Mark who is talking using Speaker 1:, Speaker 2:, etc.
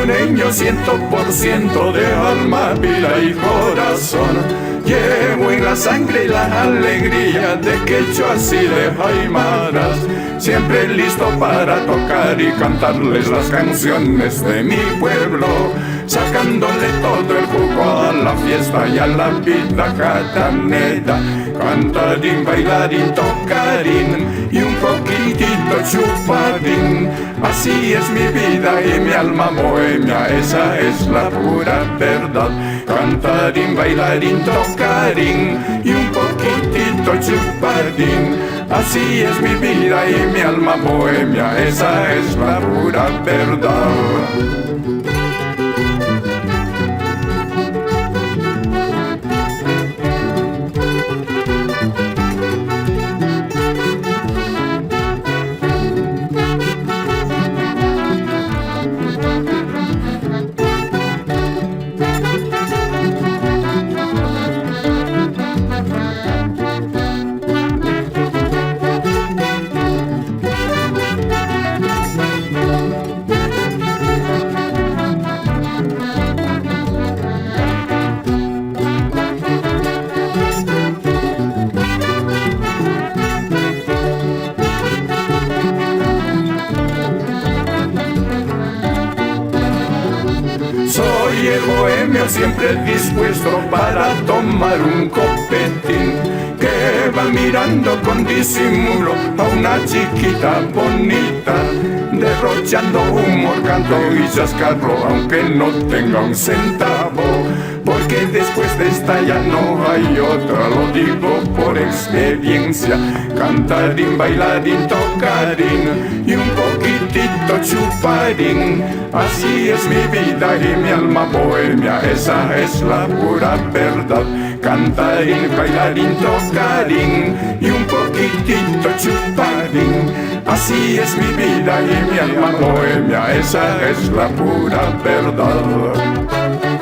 Speaker 1: sureño 100% de alma, vida y corazón. Llevo en la sangre la alegría de quechuas y de aymaras, siempre listo para tocar y cantarles las canciones de mi pueblo, sacándole todo el jugo a la fiesta y a la vida catanera. Cantarín, bailarín, tocarín y un poquitito chupadín. Así es mi vida y mi alma bohemia, esa es la pura verdad. Cantarín, bailarín, tocarín y un poquitito chupadín. Así es mi vida y mi alma bohemia, esa es la pura verdad. Soy el bohemio siempre dispuesto para tomar un copetín, que va mirando con disimulo a una chiquita bonita, derrochando humor, canto y chascarro aunque no tenga un centavo, porque después de esta ya no hay otra, lo digo por experiencia. Cantarín, bailarín, tocarín y un poquitito chuparín. Así es mi vida y mi alma bohemia, esa es la pura verdad. Cantarín, bailarín, tocarín y un poquitito chuparín. Así es mi vida y mi alma bohemia, esa es la pura verdad.